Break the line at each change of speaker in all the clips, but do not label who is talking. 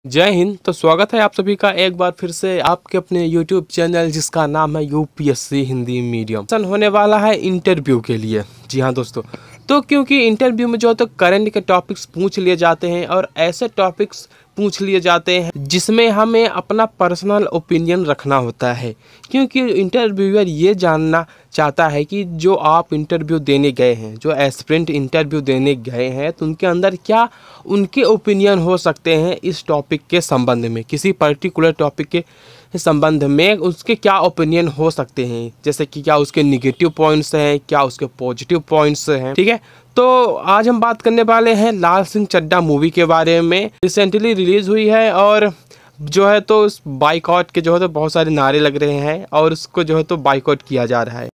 जय हिंद। तो स्वागत है आप सभी का एक बार फिर से आपके अपने यूट्यूब चैनल जिसका नाम है यूपीएससी हिंदी मीडियम। होने वाला है इंटरव्यू के लिए। जी हाँ दोस्तों, तो क्योंकि इंटरव्यू में जो तो करंट के टॉपिक्स पूछ लिए जाते हैं और ऐसे टॉपिक्स पूछ लिए जाते हैं जिसमें हमें अपना पर्सनल ओपिनियन रखना होता है, क्योंकि इंटरव्यूअर ये जानना चाहता है कि जो आप इंटरव्यू देने गए हैं, जो एस्पिरेंट इंटरव्यू देने गए हैं, तो उनके अंदर क्या उनके ओपिनियन हो सकते हैं इस टॉपिक के संबंध में, किसी पर्टिकुलर टॉपिक के संबंध में उसके क्या ओपिनियन हो सकते हैं, जैसे कि क्या उसके निगेटिव पॉइंट्स हैं, क्या उसके पॉजिटिव पॉइंट्स हैं। ठीक है, तो आज हम बात करने वाले हैं लाल सिंह चड्ढा मूवी के बारे में। रिसेंटली रिलीज़ हुई है और जो है तो उस बाइकआउट के जो है तो बहुत सारे नारे लग रहे हैं और उसको जो है तो बाइकआउट किया जा रहा है।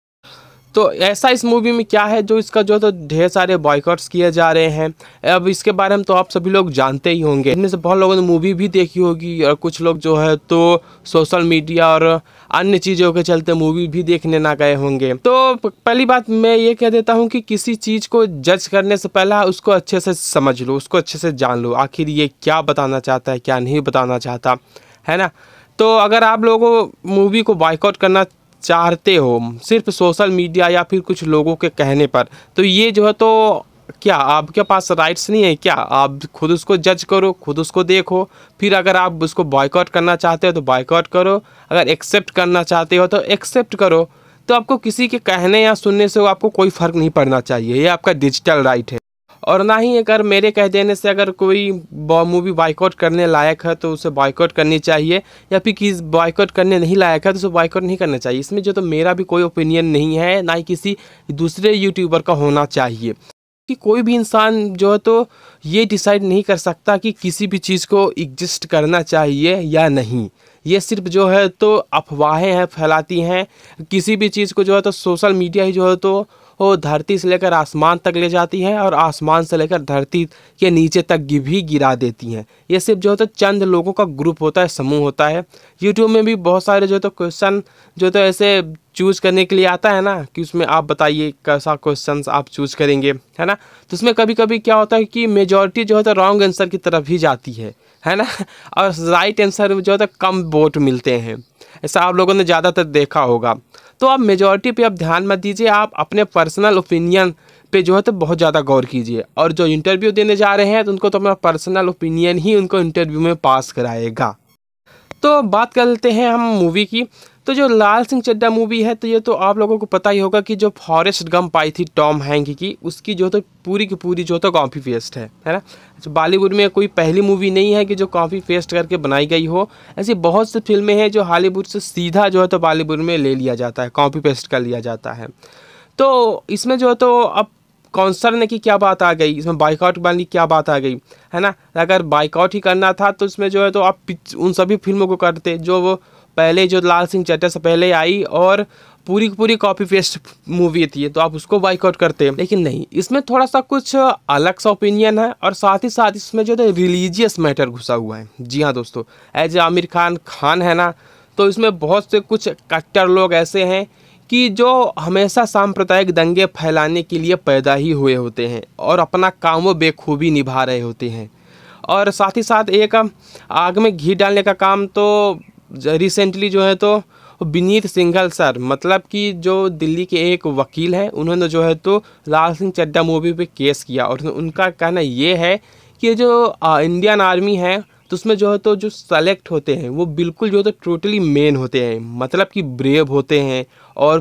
तो ऐसा इस मूवी में क्या है जो इसका जो तो ढेर सारे बॉयकॉट्स किए जा रहे हैं। अब इसके बारे में तो आप सभी लोग जानते ही होंगे, इनमें से बहुत लोगों ने मूवी भी देखी होगी और कुछ लोग जो है तो सोशल मीडिया और अन्य चीज़ों के चलते मूवी भी देखने ना गए होंगे। तो पहली बात मैं ये कह देता हूँ कि किसी चीज़ को जज करने से पहले उसको अच्छे से समझ लो, उसको अच्छे से जान लो, आखिर ये क्या बताना चाहता है, क्या नहीं बताना चाहता है ना। तो अगर आप लोगों मूवी को बॉयकॉट करना चाहते हो सिर्फ सोशल मीडिया या फिर कुछ लोगों के कहने पर, तो ये जो है तो क्या आपके पास राइट्स नहीं है क्या? आप खुद उसको जज करो, खुद उसको देखो, फिर अगर आप उसको बॉयकॉट करना चाहते हो तो बॉयकॉट करो, अगर एक्सेप्ट करना चाहते हो तो एक्सेप्ट करो। तो आपको किसी के कहने या सुनने से आपको कोई फ़र्क नहीं पड़ना चाहिए, ये आपका डिजिटल राइट है। और ना ही अगर मेरे कह देने से अगर कोई मूवी बॉयकॉट करने लायक है तो उसे बॉयकॉट करनी चाहिए, या फिर किसी बॉयकॉट करने नहीं लायक है तो उसे बॉयकॉट नहीं करना चाहिए। इसमें जो तो मेरा भी कोई ओपिनियन नहीं है, ना ही किसी दूसरे यूट्यूबर का होना चाहिए। कि कोई भी इंसान जो है तो ये डिसाइड नहीं कर सकता कि किसी भी चीज़ को एग्जिस्ट करना चाहिए या नहीं। ये सिर्फ जो है तो अफवाहें हैं, फैलाती हैं। किसी भी चीज़ को जो है तो सोशल मीडिया ही जो है तो वो धरती से लेकर आसमान तक ले जाती है और आसमान से लेकर धरती के नीचे तक भी गिरा देती हैं। ये सिर्फ जो है तो चंद लोगों का ग्रुप होता है, समूह होता है। यूट्यूब में भी बहुत सारे जो है तो क्वेश्चन जो तो ऐसे चूज़ करने के लिए आता है ना, कि उसमें आप बताइए कैसा क्वेश्चन आप चूज़ करेंगे, है ना। तो उसमें कभी कभी क्या होता है कि मेजॉरिटी जो है तो रॉन्ग आंसर की तरफ ही जाती है ना, और राइट आंसर जो है तो कम वोट मिलते हैं। ऐसा आप लोगों ने ज़्यादातर देखा होगा। तो आप मेजॉरिटी पे आप ध्यान मत दीजिए, आप अपने पर्सनल ओपिनियन पे जो है तो बहुत ज़्यादा गौर कीजिए। और जो इंटरव्यू देने जा रहे हैं तो उनको तो अपना पर्सनल ओपिनियन ही उनको इंटरव्यू में पास कराएगा। तो बात कर लेते हैं हम मूवी की। तो जो लाल सिंह चड्ढा मूवी है, तो ये तो आप लोगों को पता ही होगा कि जो फॉरेस्ट गंप आई थी टॉम हैंक की, उसकी जो तो पूरी की पूरी जो तो कॉपी पेस्ट है ना। तो बॉलीवुड में कोई पहली मूवी नहीं है कि जो कॉपी पेस्ट करके बनाई गई हो। ऐसी बहुत सी फिल्में हैं जो हॉलीवुड से सीधा जो है तो बॉलीवुड में ले लिया जाता है, कॉपी पेस्ट कर लिया जाता है। तो इसमें जो है तो अब कॉन्सर्न की क्या बात आ गई, इसमें बाइकआउट वाली क्या बात आ गई, है ना। अगर बाइकआउट ही करना था तो इसमें जो है तो आप उन सभी फिल्मों को करते जो वो पहले जो लाल सिंह चड्ढा से पहले आई और पूरी की पूरी कॉपी पेस्ट मूवी थी, तो आप उसको बाइकआउट करते। लेकिन नहीं, इसमें थोड़ा सा कुछ अलग सा ओपिनियन है और साथ ही साथ इसमें जो है रिलीजियस मैटर घुसा हुआ है। जी हाँ दोस्तों, एज आमिर खान है ना, तो इसमें बहुत से कुछ कट्टर लोग ऐसे हैं कि जो हमेशा सांप्रदायिक दंगे फैलाने के लिए पैदा ही हुए होते हैं और अपना काम वो बेखूबी निभा रहे होते हैं। और साथ ही साथ एक आग में घी डालने का काम तो रिसेंटली जो है तो विनीत सिंघल सर, मतलब कि जो दिल्ली के एक वकील हैं, उन्होंने जो है तो लाल सिंह चड्ढा मूवी पे केस किया और उनका कहना ये है कि जो इंडियन आर्मी है तो उसमें जो है तो जो सेलेक्ट होते हैं वो बिल्कुल जो है तो टोटली मेन होते हैं, मतलब कि ब्रेव होते हैं और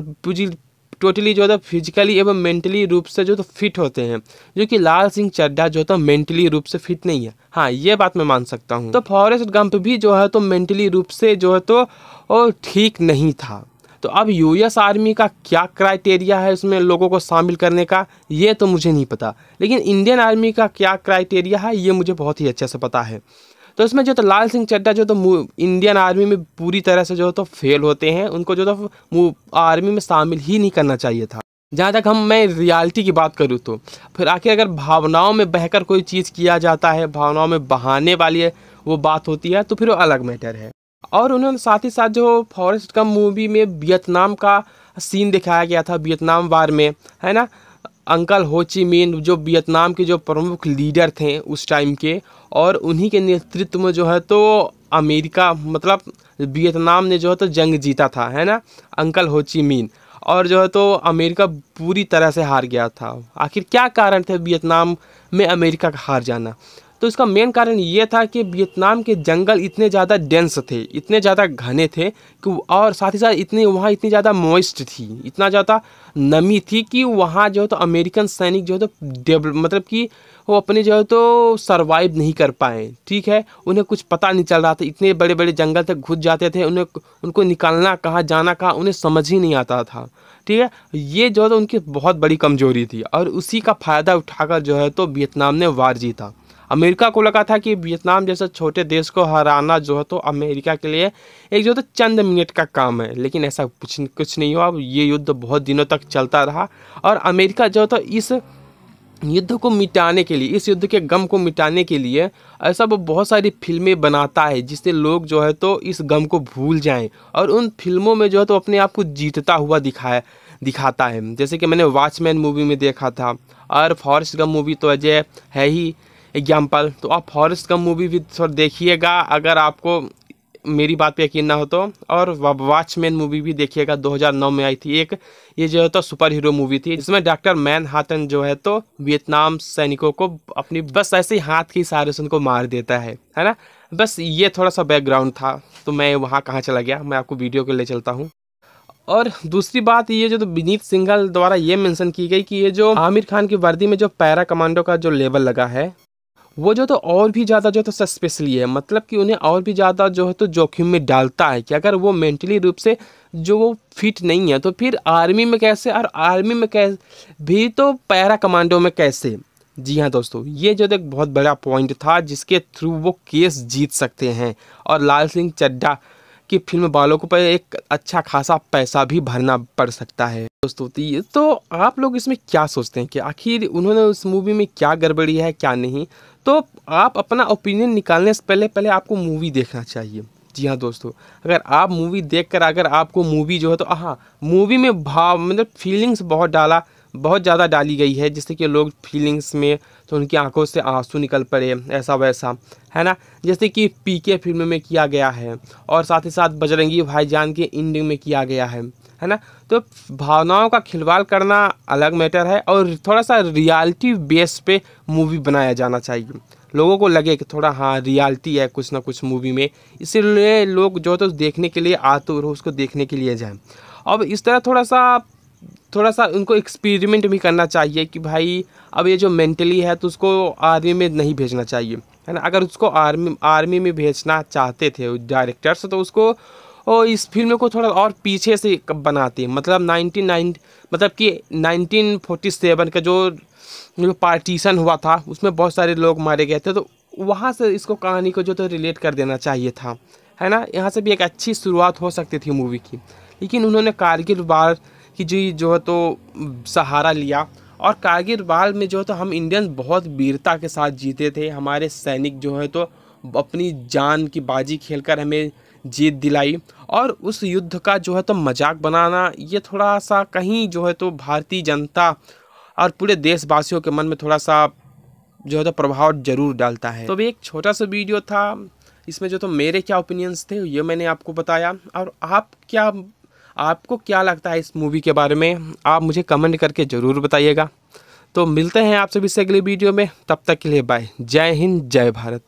टोटली जो है फिजिकली एवं मेंटली रूप से जो तो फिट होते हैं, जो कि लाल सिंह चड्ढा जो तो मेंटली रूप से फिट नहीं है। हाँ, ये बात मैं मान सकता हूँ। तो फॉरेस्ट गंप भी जो है तो मेंटली रूप से जो है तो ठीक नहीं था। तो अब यूएस आर्मी का क्या क्राइटेरिया है उसमें लोगों को शामिल करने का, ये तो मुझे नहीं पता, लेकिन इंडियन आर्मी का क्या क्राइटेरिया है ये मुझे बहुत ही अच्छे से पता है। तो इसमें जो तो लाल सिंह चड्ढा जो तो इंडियन आर्मी में पूरी तरह से जो तो फेल होते हैं, उनको जो तो आर्मी में शामिल ही नहीं करना चाहिए था। जहाँ तक मैं रियलिटी की बात करूँ तो फिर आखिर अगर भावनाओं में बहकर कोई चीज़ किया जाता है, भावनाओं में बहाने वाली वो बात होती है, तो फिर वो अलग मैटर है। और उन्होंने साथ ही साथ जो फॉरेस्ट गंप मूवी में वियतनाम का सीन दिखाया गया था, वियतनाम वार में, है ना। अंकल हो ची मिन जो वियतनाम के जो प्रमुख लीडर थे उस टाइम के, और उन्हीं के नेतृत्व में जो है तो अमेरिका मतलब वियतनाम ने जो है तो जंग जीता था, है ना, अंकल हो ची मिन। और जो है तो अमेरिका पूरी तरह से हार गया था। आखिर क्या कारण थे वियतनाम में अमेरिका का हार जाना? तो इसका मेन कारण ये था कि वियतनाम के जंगल इतने ज़्यादा डेंस थे, इतने ज़्यादा घने थे कि, और साथ ही साथ वहाँ इतनी ज़्यादा मॉइस्ट थी, इतना ज़्यादा नमी थी कि वहाँ जो है तो अमेरिकन सैनिक जो है तो मतलब कि वो अपने जो है तो सरवाइव नहीं कर पाए। ठीक है, उन्हें कुछ पता नहीं चल रहा था, इतने बड़े बड़े जंगल तक घुस जाते थे, उनको निकालना कहाँ जाना कहाँ उन्हें समझ ही नहीं आता था। ठीक है, ये जो है तो उनकी बहुत बड़ी कमजोरी थी, और उसी का फ़ायदा उठाकर जो है तो वियतनाम ने वार जीता। अमेरिका को लगा था कि वियतनाम जैसे छोटे देश को हराना जो है तो अमेरिका के लिए एक जो तो चंद मिनट का काम है, लेकिन ऐसा कुछ नहीं हुआ। ये युद्ध बहुत दिनों तक चलता रहा, और अमेरिका जो है तो इस युद्ध को मिटाने के लिए, इस युद्ध के गम को मिटाने के लिए ऐसा वो बहुत सारी फिल्में बनाता है जिससे लोग जो है तो इस गम को भूल जाएं, और उन फिल्मों में जो है तो अपने आप को जीतता हुआ दिखाता है। जैसे कि मैंने वॉचमैन मूवी में देखा था, और फॉरेस्ट गम मूवी तो अजय है ही एग्जाम्पल। तो आप फॉरेस्ट गम मूवी भी थोड़ा देखिएगा अगर आपको मेरी बात पे यकीन ना हो तो, और वॉचमैन मूवी भी देखिएगा, 2009 में आई थी एक, ये जो है तो सुपर हीरो मूवी थी जिसमें डॉक्टर मैनहट्टन जो है तो वियतनाम सैनिकों को अपनी बस ऐसे ही हाथ के इशारे से उनको मार देता है ना। बस ये थोड़ा सा बैकग्राउंड था, तो मैं वहाँ कहाँ चला गया, मैं आपको वीडियो के ले चलता हूँ। और दूसरी बात ये जो तो विनीत सिंघल द्वारा ये मेंशन की गई कि ये जो आमिर खान की वर्दी में जो पैरा कमांडो का जो लेबल लगा है वो जो तो और भी ज़्यादा जो तो सस्पेशली है, मतलब कि उन्हें और भी ज़्यादा जो है तो जोखिम में डालता है कि अगर वो मेंटली रूप से जो वो फिट नहीं है तो फिर आर्मी में कैसे, और आर्मी में कैसे भी तो पैरा कमांडो में कैसे। जी हाँ दोस्तों, ये जो एक बहुत बड़ा पॉइंट था जिसके थ्रू वो केस जीत सकते हैं, और लाल सिंह चड्ढा की फिल्म वालों को पर एक अच्छा खासा पैसा भी भरना पड़ सकता है दोस्तों। तो आप लोग इसमें क्या सोचते हैं कि आखिर उन्होंने उस मूवी में क्या गड़बड़ी है क्या नहीं? तो आप अपना ओपिनियन निकालने से पहले आपको मूवी देखना चाहिए। जी हाँ दोस्तों, अगर आप मूवी देखकर अगर आपको मूवी जो है तो हाँ, मूवी में भाव मतलब फीलिंग्स बहुत ज़्यादा डाली गई है, जिससे कि लोग फीलिंग्स में तो उनकी आंखों से आंसू निकल पड़े, ऐसा वैसा, है ना, जैसे कि पीके फिल्म में किया गया है, और साथ ही साथ बजरंगी भाईजान के एंडिंग में किया गया है ना। तो भावनाओं का खिलवाड़ करना अलग मैटर है, और थोड़ा सा रियलिटी बेस पे मूवी बनाया जाना चाहिए, लोगों को लगे कि थोड़ा हाँ रियलिटी है कुछ ना कुछ मूवी में, इसीलिए लोग जो तो देखने के लिए आतुर हो उसको देखने के लिए जाएं। अब इस तरह थोड़ा सा उनको एक्सपेरिमेंट भी करना चाहिए कि भाई अब ये जो मेंटली है तो उसको आर्मी में नहीं भेजना चाहिए, है ना। अगर उसको आर्मी में भेजना चाहते थे डायरेक्टर्स तो उसको और इस फिल्म को थोड़ा और पीछे से बनाते, मतलब 1947 का जो पार्टीशन हुआ था उसमें बहुत सारे लोग मारे गए थे, तो वहाँ से इसको कहानी को जो तो रिलेट कर देना चाहिए था, है ना। यहाँ से भी एक अच्छी शुरुआत हो सकती थी मूवी की, लेकिन उन्होंने कारगिल वार की जो है तो सहारा लिया, और कारगिल वार में जो है तो हम इंडियंस बहुत वीरता के साथ जीते थे, हमारे सैनिक जो है तो अपनी जान की बाजी खेलकर हमें जीत दिलाई, और उस युद्ध का जो है तो मजाक बनाना ये थोड़ा सा कहीं जो है तो भारतीय जनता और पूरे देशवासियों के मन में थोड़ा सा जो है तो प्रभाव जरूर डालता है। तो अभी एक छोटा सा वीडियो था, इसमें जो तो मेरे क्या ओपिनियंस थे ये मैंने आपको बताया, और आपको क्या लगता है इस मूवी के बारे में आप मुझे कमेंट करके ज़रूर बताइएगा। तो मिलते हैं आप सभी से अगले वीडियो में, तब तक के लिए बाय, जय हिंद जय भारत।